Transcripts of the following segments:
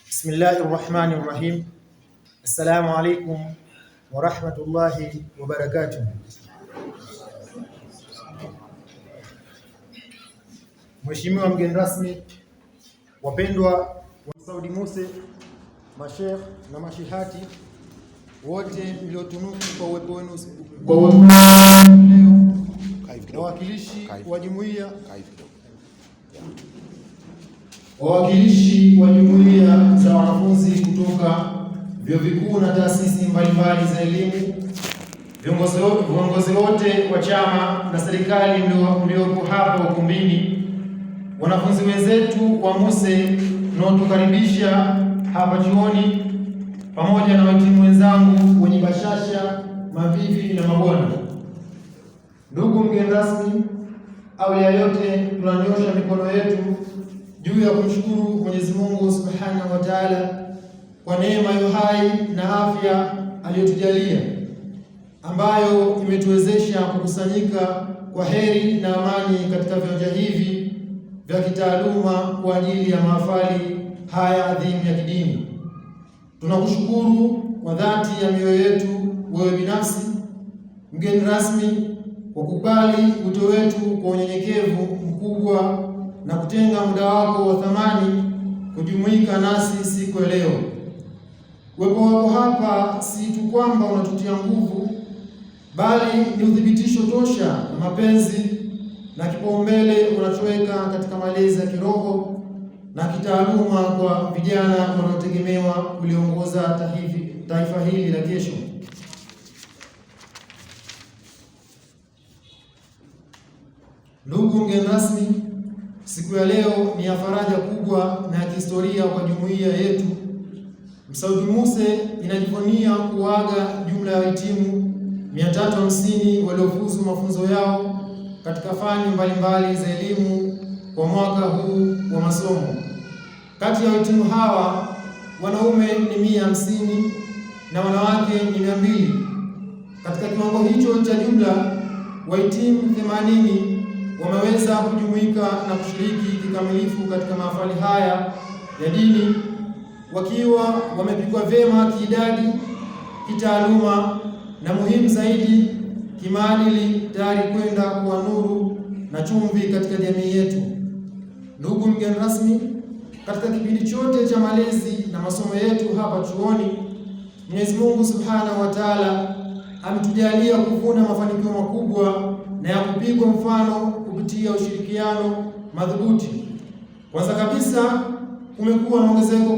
Bismillahirrahmanirrahim. Assalamu alaikum wa rahmatullahi wa barakatuh. Mheshimiwa mgeni rasmi, wapendwa wa Saudi Muse, mashekh na mashihati wote mliotunuku kwa uwepo wenu leo, wawakilishi wa jumuiya za wanafunzi kutoka vyuo vikuu na taasisi mbalimbali za elimu, viongozi wote wa chama na serikali mliopo hapa ukumbini, wanafunzi wenzetu wa Muse mnaotukaribisha hapa chuoni, pamoja na wahitimu wenzangu wenye bashasha, mabibi na mabwana. Ndugu mgeni rasmi, awali ya yote tunanyosha mikono yetu juu ya kumshukuru Mwenyezi Mungu Subhanahu wa Ta'ala kwa neema ya uhai na afya aliyotujalia, ambayo imetuwezesha kukusanyika kwa heri na amani katika viwanja hivi vya kitaaluma kwa ajili ya mahafali haya adhimu ya kidini. Tunakushukuru kwa dhati ya mioyo yetu, wewe binafsi mgeni rasmi, kwa kukubali wito wetu kwa unyenyekevu mkubwa na kutenga muda wako wa thamani kujumuika nasi siku ya leo. Uwepo wako hapa si tu kwamba unatutia nguvu, bali ni uthibitisho tosha na mapenzi na kipaumbele unachoweka katika malezi ya kiroho na kitaaluma kwa vijana wanaotegemewa kuliongoza taifa hili la kesho. Ndugu mgeni rasmi, siku ya leo ni ya faraja kubwa na ya kihistoria kwa jumuiya yetu. Saudi Muse inajivunia kuaga jumla ya wahitimu 350 waliofuzu mafunzo yao katika fani mbalimbali za elimu kwa mwaka huu wa masomo. Kati ya wahitimu hawa, wanaume ni 150 na wanawake ni 200. Katika kiwango hicho cha jumla, wahitimu 80 wameweza kujumuika na kushiriki kikamilifu katika mahafali haya ya dini, wakiwa wamepikwa vyema kiidadi, kitaaluma na muhimu zaidi kimaadili, tayari kwenda kuwa nuru na chumvi katika jamii yetu. Ndugu mgeni rasmi, katika kipindi chote cha malezi na masomo yetu hapa chuoni, Mwenyezi Mungu Subhanahu wa Ta'ala ametujalia kuvuna mafanikio makubwa na ya kupigwa mfano kupitia ushirikiano madhubuti. Kwanza kabisa, kumekuwa na ongezeko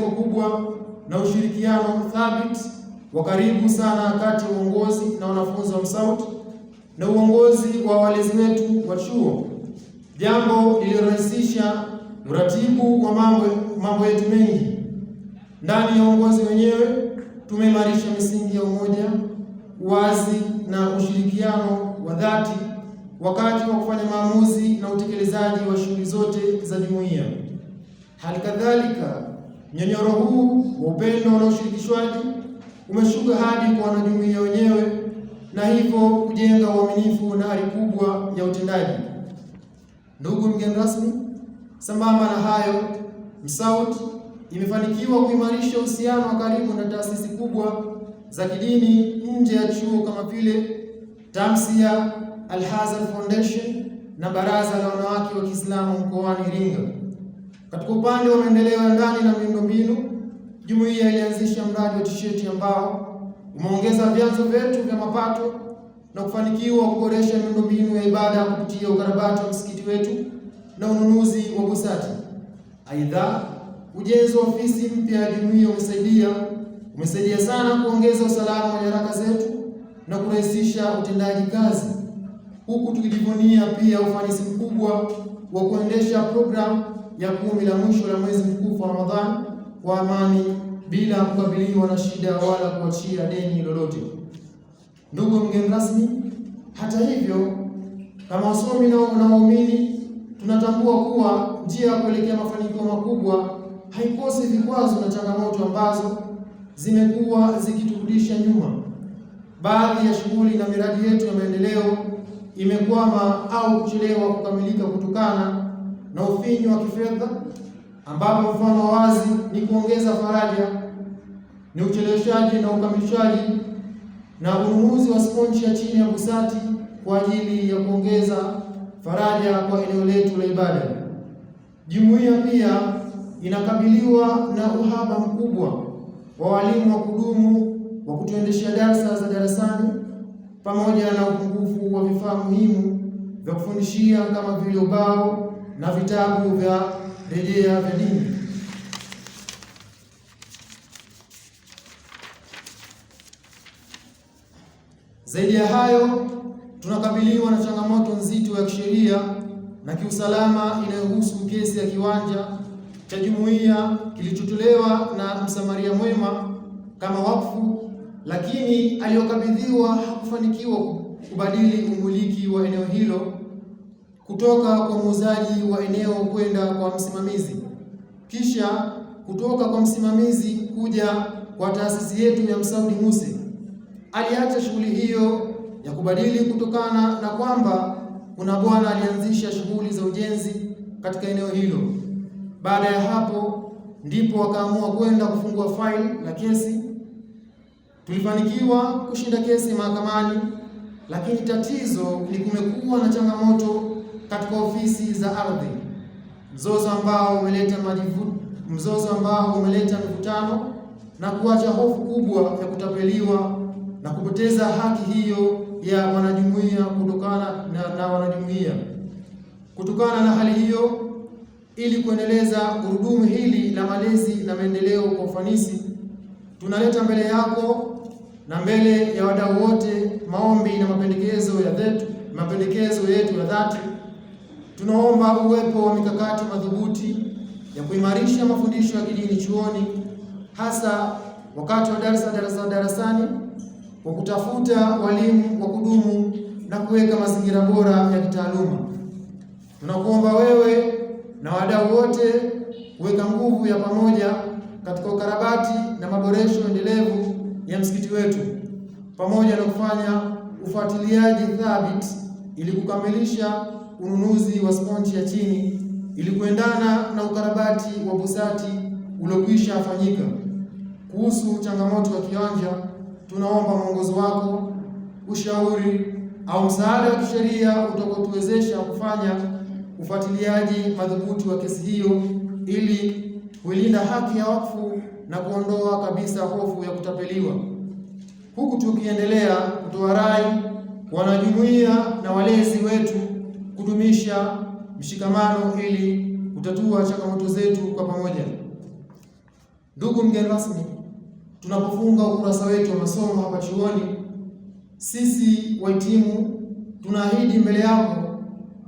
kubwa na ushirikiano thabiti wa karibu sana kati ya uongozi na wanafunzi wa MSAUT na uongozi wa walezi wetu wa chuo, jambo lililorahisisha uratibu wa mambo yetu mengi. Ndani ya uongozi wenyewe tumeimarisha misingi ya umoja, uwazi na ushirikiano wa dhati wakati wa kufanya maamuzi na utekelezaji wa shughuli zote za jumuiya. Hali kadhalika, mnyonyoro huu wa upendo na ushirikishwaji umeshuka hadi kwa wanajumuiya wenyewe, na hivyo kujenga uaminifu na ari kubwa ya utendaji. Ndugu mgeni rasmi, sambamba na hayo, MSAUT imefanikiwa kuimarisha uhusiano wa karibu na taasisi kubwa za kidini nje ya chuo kama vile Tamsia Al-Hazal Foundation na Baraza la Wanawake wa Kiislamu mkoani Iringa. Katika upande wa maendeleo ya ndani na miundombinu, jumuiya ilianzisha mradi wa tisheti ambao umeongeza vyanzo vyetu vya mapato na kufanikiwa kuboresha miundombinu ya ibada kupitia ukarabati wa msikiti wetu na ununuzi wa busati. Aidha, ujenzi wa ofisi mpya ya jumuiya umesaidia sana kuongeza usalama wa nyaraka zetu na kurahisisha utendaji kazi, huku tukijivunia pia ufanisi mkubwa wa kuendesha programu ya 10 la mwisho la mwezi mtukufu wa Ramadhani kwa amani bila kukabiliwa na shida wala kuachia deni lolote. Ndugu mgeni rasmi, hata hivyo, kama wasomi na waumini, tunatambua kuwa njia ya kuelekea mafanikio makubwa haikosi vikwazo na changamoto ambazo zimekuwa zikiturudisha nyuma. Baadhi ya shughuli na miradi yetu ya maendeleo imekwama au kuchelewa kukamilika kutokana na ufinyu wa kifedha ambapo mfano wa wazi ni kuongeza faraja, ni ucheleweshaji na ukamilishaji na ununuzi wa sponchi ya chini ya busati kwa ajili ya kuongeza faraja kwa eneo letu la ibada. Jumuiya pia inakabiliwa na uhaba mkubwa wa walimu wa kudumu wa kutuendeshea darasa za darasani, pamoja na upungufu wa vifaa muhimu vya kufundishia kama vile ubao na vitabu vya rejea vya dini. Zaidi ya hayo, tunakabiliwa na changamoto nzito ya kisheria na kiusalama inayohusu kesi ya kiwanja cha jumuiya kilichotolewa na msamaria mwema kama wakfu, lakini aliyokabidhiwa hakufanikiwa kubadili umiliki wa eneo hilo kutoka kwa muuzaji wa eneo kwenda kwa msimamizi, kisha kutoka kwa msimamizi kuja kwa taasisi yetu ya Msaudi Muse. Aliacha shughuli hiyo ya kubadili kutokana na kwamba kuna bwana alianzisha shughuli za ujenzi katika eneo hilo. Baada ya hapo ndipo wakaamua kwenda kufungua faili la kesi. Tulifanikiwa kushinda kesi mahakamani, lakini tatizo ni kumekuwa na changamoto katika ofisi za ardhi, mzozo ambao umeleta mivutano na kuacha hofu kubwa ya kutapeliwa na kupoteza haki hiyo ya wanajumuiya na wanajumuiya. Kutokana na hali hiyo, ili kuendeleza gurudumu hili la malezi na maendeleo kwa ufanisi, tunaleta mbele yako na mbele ya wadau wote maombi na mapendekezo yetu ya dhati. Tunaomba uwepo wa mikakati madhubuti ya kuimarisha mafundisho ya kidini chuoni, hasa wakati wa darasani, kwa kutafuta walimu wa kudumu na kuweka mazingira bora ya kitaaluma. Tunakuomba wewe na wadau wote kuweka nguvu ya pamoja katika ukarabati na maboresho endelevu ya msikiti wetu, pamoja na kufanya ufuatiliaji thabiti ili kukamilisha ununuzi wa sponchi ya chini ili kuendana na ukarabati wa busati uliokwisha fanyika. Kuhusu changamoto ya kiwanja, tunaomba mwongozo wako, ushauri au msaada wa kisheria utakaotuwezesha kufanya ufuatiliaji madhubuti wa kesi hiyo ili kuilinda haki ya wakfu na kuondoa kabisa hofu ya kutapeliwa, huku tukiendelea kutoa rai kwa wanajumuiya na walezi wetu kudumisha mshikamano ili kutatua changamoto zetu kwa pamoja. Ndugu mgeni rasmi, tunapofunga ukurasa wetu wa masomo hapa chuoni, sisi wahitimu tunaahidi mbele yako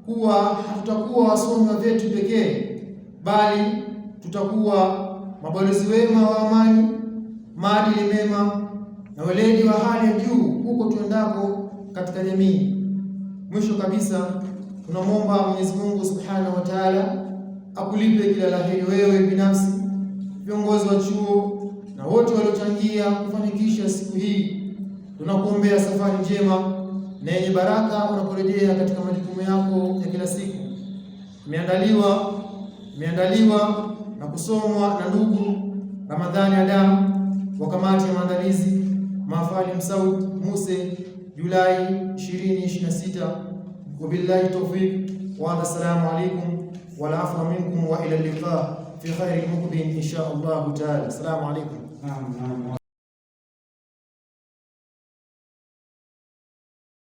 kuwa hatutakuwa wasomi wa vyeti pekee, bali tutakuwa mabalozi wema wa amani, maadili mema na weledi wa hali ya juu huko tuendako katika jamii. Mwisho kabisa, tunamwomba Mwenyezi Mungu Subhanahu wa Ta'ala akulipe kila la heri wewe binafsi, viongozi wa chuo na wote waliochangia kufanikisha siku hii. Tunakuombea safari njema na yenye baraka unaporejea katika majukumu yako ya kila siku. Imeandaliwa na kusomwa na ndugu Ramadhani Adam wa kamati ya maandalizi mahafali Msaudi Muse Julai 2026. Wabillahi tawfiq wa assalamu alaikum wal afwa minkum wa ila liqa fi khairi mukbin insha Allah taala. Assalamu alaikum.